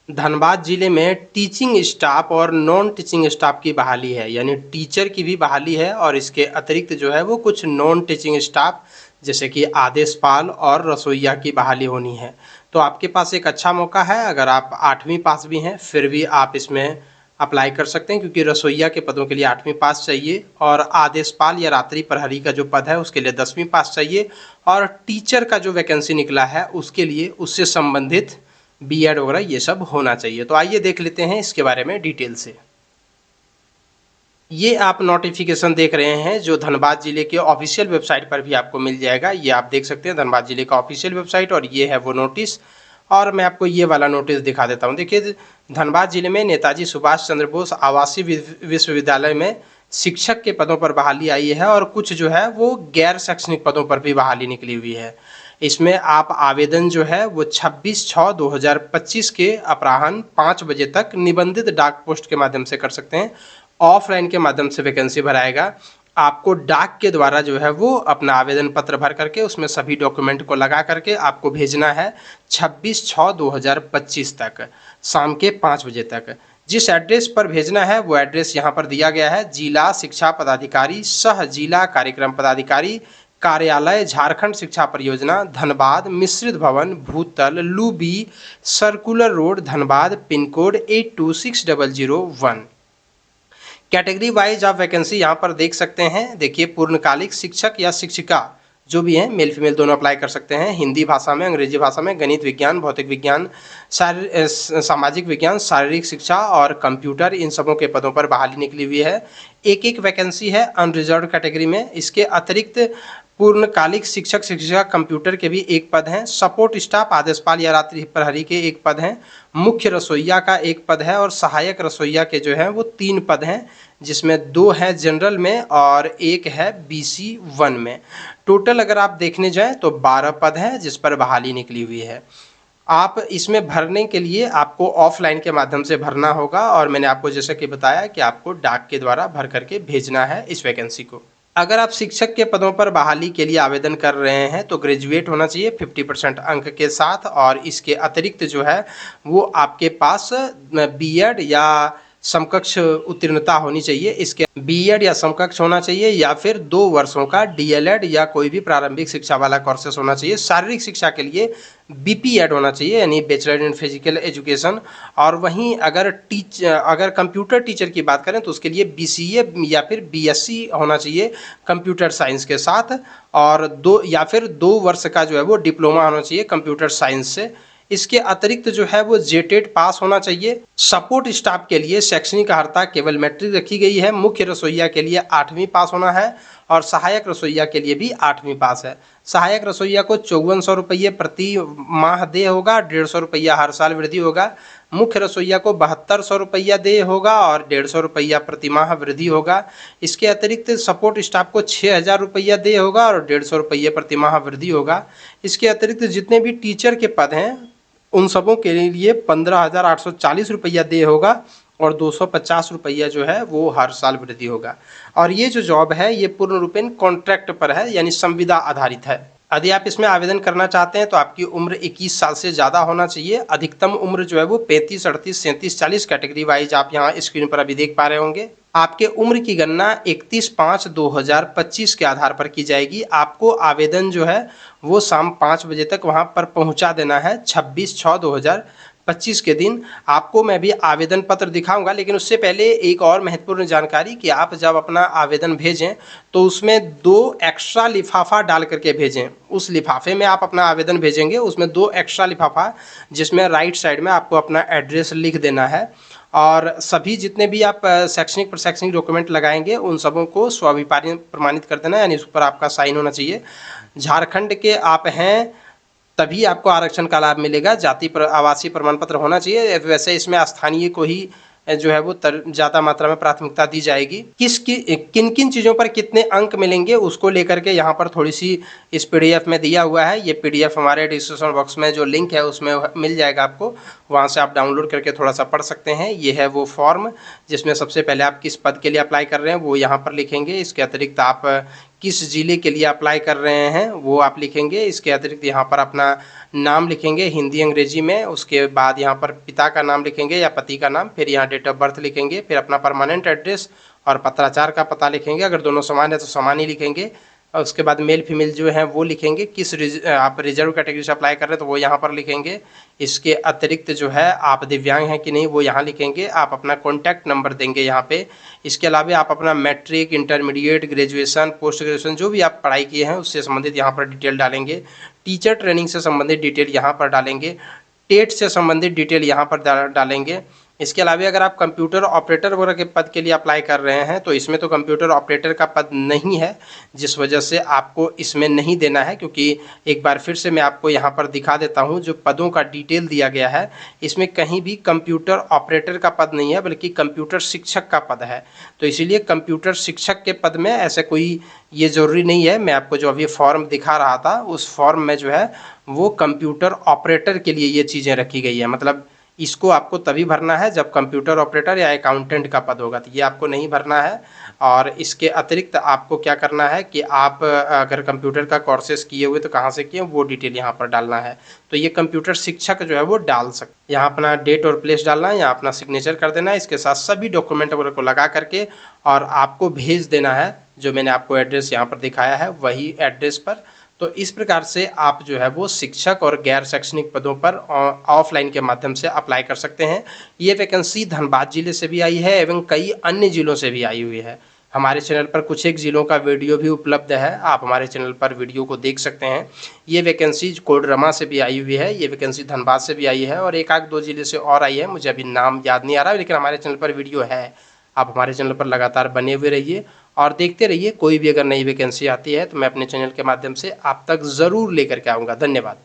धनबाद जिले में teaching staff और नॉन टीचिंग स्टाफ की बहाली है, यानी टीचर की भी बहाली है और इसके अतिरिक्त जो है वो कुछ नॉन टीचिंग स्टाफ जैसे कि आदेशपाल और रसोइया की बहाली होनी है। तो आपके पास एक अच्छा मौका है, अगर आप 8वीं पास भी हैं फिर भी आप इसमें अप्लाई कर सकते हैं, क्योंकि रसोइया के पदों के लिए 8वीं पास चाहिए और आदेशपाल या रात्रि प्रहरी का जो पद है उसके लिए 10वीं पास चाहिए और टीचर का जो वैकेंसी निकला है उसके लिए उससे संबंधित बीएड वगैरह ये सब होना चाहिए। तो आइए देख लेते हैं इसके बारे में डिटेल से। ये आप नोटिफिकेशन देख रहे हैं जो धनबाद जिले के ऑफिशियल वेबसाइट पर भी आपको मिल जाएगा। ये आप देख सकते हैं धनबाद जिले का ऑफिशियल वेबसाइट और ये है वो नोटिस। और मैं आपको ये वाला नोटिस दिखा देता हूँ। देखिए, धनबाद जिले में नेताजी सुभाष चंद्र बोस आवासीय विश्वविद्यालय में शिक्षक के पदों पर बहाली आई है और कुछ जो है वो गैर शैक्षणिक पदों पर भी बहाली निकली हुई है। इसमें आप आवेदन जो है वो 26/6/2025 के अपराह्न 5 बजे तक निबंधित डाक पोस्ट के माध्यम से कर सकते हैं। ऑफलाइन के माध्यम से वैकेंसी भराएगा। आपको डाक के द्वारा जो है वो अपना आवेदन पत्र भर करके उसमें सभी डॉक्यूमेंट को लगा करके आपको भेजना है 26/6/2025 तक शाम के 5 बजे तक। जिस एड्रेस पर भेजना है वो एड्रेस यहाँ पर दिया गया है। जिला शिक्षा पदाधिकारी सह जिला कार्यक्रम पदाधिकारी कार्यालय झारखंड शिक्षा परियोजना धनबाद मिश्रित भवन भूतल Luby circular road Dhanbad pin code 826001। Category wise आप वैकेंसी यहाँ पर देख सकते हैं। देखिए, पूर्णकालिक शिक्षक या शिक्षिका जो भी हैं मेल फीमेल दोनों अप्लाई कर सकते हैं। हिंदी भाषा में, अंग्रेजी भाषा में, गणित विज्ञान, भौतिक विज्ञान, सामाजिक विज्ञान, शारीरिक शिक्षा और कंप्यूटर, इन सबों के पदों पर बहाली निकली हुई है। एक वैकेंसी है अनरिजर्व कैटेगरी में। इसके अतिरिक्त पूर्णकालिक शिक्षक शिक्षिका कंप्यूटर के भी एक पद हैं। सपोर्ट स्टाफ आदेशपाल या रात्रि प्रहरी के एक पद हैं। मुख्य रसोइया का एक पद है और सहायक रसोइया के जो है वो 3 पद हैं, जिसमें 2 है जनरल में और 1 है BC1 में। टोटल अगर आप देखने जाएं तो 12 पद हैं जिस पर बहाली निकली हुई है। आप इसमें भरने के लिए आपको ऑफलाइन के माध्यम से भरना होगा और मैंने आपको जैसा कि बताया कि आपको डाक के द्वारा भर करके भेजना है इस वैकेंसी को। अगर आप शिक्षक के पदों पर बहाली के लिए आवेदन कर रहे हैं तो ग्रेजुएट होना चाहिए 50% अंक के साथ और इसके अतिरिक्त जो है वो आपके पास बीएड या समकक्ष उत्तीर्णता होनी चाहिए। इसके बीएड या समकक्ष होना चाहिए या फिर 2 वर्षों का डीएलएड या कोई भी प्रारंभिक शिक्षा वाला कोर्सेस होना चाहिए। शारीरिक शिक्षा के लिए बीपीएड होना चाहिए, यानी बैचलर इन फिजिकल एजुकेशन। और वहीं अगर कंप्यूटर टीचर की बात करें तो उसके लिए बीसीए या फिर बीएससी होना चाहिए कंप्यूटर साइंस के साथ और 2 वर्ष का जो है वो डिप्लोमा होना चाहिए कंप्यूटर साइंस से। इसके अतिरिक्त जो है वो जेटेड पास होना चाहिए। सपोर्ट स्टाफ के लिए शैक्षणिक अर्हता केवल मैट्रिक रखी गई है। मुख्य रसोइया के लिए 8वीं पास होना है और सहायक रसोइया के लिए भी 8वीं पास है। सहायक रसोइया को 5400 रुपये प्रति माह दे होगा, 150 रुपया हर साल वृद्धि होगा। मुख्य रसोइया को 7200 रुपया दे होगा और 150 रुपया प्रति माह वृद्धि होगा। इसके अतिरिक्त सपोर्ट स्टाफ को 6000 रुपया दे होगा और 150 रुपये प्रति माह वृद्धि होगा। इसके अतिरिक्त जितने भी टीचर के पद हैं उन सबों के लिए 15,840 रुपया दे होगा और 250 रुपया जो है वो हर साल वृद्धि होगा। और ये जो जॉब है ये पूर्ण रूपेण कॉन्ट्रैक्ट पर है, यानी संविदा आधारित है। यदि आप इसमें आवेदन करना चाहते हैं तो आपकी उम्र 21 साल से ज़्यादा होना चाहिए। अधिकतम उम्र जो है वो 35, 38, 37, 40 कैटेगरी वाइज आप यहाँ स्क्रीन पर अभी देख पा रहे होंगे। आपके उम्र की गणना 31/5/2025 के आधार पर की जाएगी। आपको आवेदन जो है वो शाम 5 बजे तक वहाँ पर पहुँचा देना है 26/6/2025 के दिन। आपको मैं भी आवेदन पत्र दिखाऊंगा, लेकिन उससे पहले एक और महत्वपूर्ण जानकारी कि आप जब अपना आवेदन भेजें तो उसमें 2 एक्स्ट्रा लिफाफा डाल करके भेजें। उस लिफाफे में आप अपना आवेदन भेजेंगे, उसमें 2 एक्स्ट्रा लिफाफा जिसमें राइट साइड में आपको अपना एड्रेस लिख देना है और सभी जितने भी आप शैक्षणिक प्रशैक्षणिक डॉक्यूमेंट लगाएंगे उन सबों को स्वाभिमानी प्रमाणित कर देना, यानी उस पर आपका साइन होना चाहिए। झारखंड के आप हैं तभी आपको आरक्षण का लाभ मिलेगा। जाति आवासीय प्रमाण पत्र होना चाहिए। वैसे इसमें स्थानीय को ही जो है वो ज़्यादा मात्रा में प्राथमिकता दी जाएगी। किन किन चीज़ों पर कितने अंक मिलेंगे उसको लेकर के यहाँ पर थोड़ी सी इस पीडीएफ में दिया हुआ है। ये पीडीएफ हमारे डिस्क्रिप्शन बॉक्स में जो लिंक है उसमें मिल जाएगा आपको, वहाँ से आप डाउनलोड करके थोड़ा सा पढ़ सकते हैं। ये है वो फॉर्म जिसमें सबसे पहले आप किस पद के लिए अप्लाई कर रहे हैं वो यहाँ पर लिखेंगे। इसके अतिरिक्त आप किस ज़िले के लिए अप्लाई कर रहे हैं वो आप लिखेंगे। इसके अतिरिक्त यहाँ पर अपना नाम लिखेंगे हिंदी अंग्रेजी में, उसके बाद यहाँ पर पिता का नाम लिखेंगे या पति का नाम, फिर यहाँ डेट ऑफ बर्थ लिखेंगे, फिर अपना परमानेंट एड्रेस और पत्राचार का पता लिखेंगे। अगर दोनों समान है तो समान ही लिखेंगे। और उसके बाद मेल फीमेल जो है वो लिखेंगे। आप रिजर्व कैटेगरी से अप्लाई कर रहे हैं तो वो यहाँ पर लिखेंगे। इसके अतिरिक्त जो है आप दिव्यांग हैं कि नहीं वो यहाँ लिखेंगे। आप अपना कॉन्टैक्ट नंबर देंगे यहाँ पे। इसके अलावा आप अपना matric, intermediate, graduation, post graduation जो भी आप पढ़ाई किए हैं उससे संबंधित यहाँ पर डिटेल डालेंगे। टीचर ट्रेनिंग से संबंधित डिटेल यहाँ पर डालेंगे। टेट से संबंधित डिटेल यहाँ पर डालेंगे। इसके अलावा अगर आप कंप्यूटर ऑपरेटर वगैरह के पद के लिए अप्लाई कर रहे हैं तो इसमें तो कंप्यूटर ऑपरेटर का पद नहीं है, जिस वजह से आपको इसमें नहीं देना है। क्योंकि एक बार फिर से मैं आपको यहाँ पर दिखा देता हूँ जो पदों का डिटेल दिया गया है, इसमें कहीं भी कंप्यूटर ऑपरेटर का पद नहीं है बल्कि कंप्यूटर शिक्षक का पद है। तो इसीलिए कंप्यूटर शिक्षक के पद में ऐसे कोई ये ज़रूरी नहीं है। मैं आपको जो अभी फॉर्म दिखा रहा था उस फॉर्म में जो है वो कंप्यूटर ऑपरेटर के लिए ये चीज़ें रखी गई है। मतलब इसको आपको तभी भरना है जब कंप्यूटर ऑपरेटर या अकाउंटेंट का पद होगा, तो ये आपको नहीं भरना है। और इसके अतिरिक्त आपको क्या करना है कि आप अगर कंप्यूटर का कोर्सेस किए हुए तो कहाँ से किए वो डिटेल यहाँ पर डालना है। तो ये कंप्यूटर शिक्षक जो है वो डाल सकते, यहाँ अपना डेट और प्लेस डालना है, यहाँ अपना सिग्नेचर कर देना है। इसके साथ सभी डॉक्यूमेंट वगैरह को लगा करके और आपको भेज देना है। जो मैंने आपको एड्रेस यहाँ पर दिखाया है वही एड्रेस पर। तो इस प्रकार से आप जो है वो शिक्षक और गैर शैक्षणिक पदों पर ऑफलाइन के माध्यम से अप्लाई कर सकते हैं। ये वैकेंसी धनबाद जिले से भी आई है एवं कई अन्य जिलों से भी आई हुई है। हमारे चैनल पर कुछ एक ज़िलों का वीडियो भी उपलब्ध है, आप हमारे चैनल पर वीडियो को देख सकते हैं। ये वैकेंसी कोडरमा से भी आई हुई है, ये वैकेंसी धनबाद से भी आई है और एक आध दो ज़िले से और आई है, मुझे अभी नाम याद नहीं आ रहा, लेकिन हमारे चैनल पर वीडियो है। आप हमारे चैनल पर लगातार बने हुए रहिए और देखते रहिए। कोई भी अगर नई वैकेंसी आती है तो मैं अपने चैनल के माध्यम से आप तक ज़रूर लेकर के आऊँगा। धन्यवाद।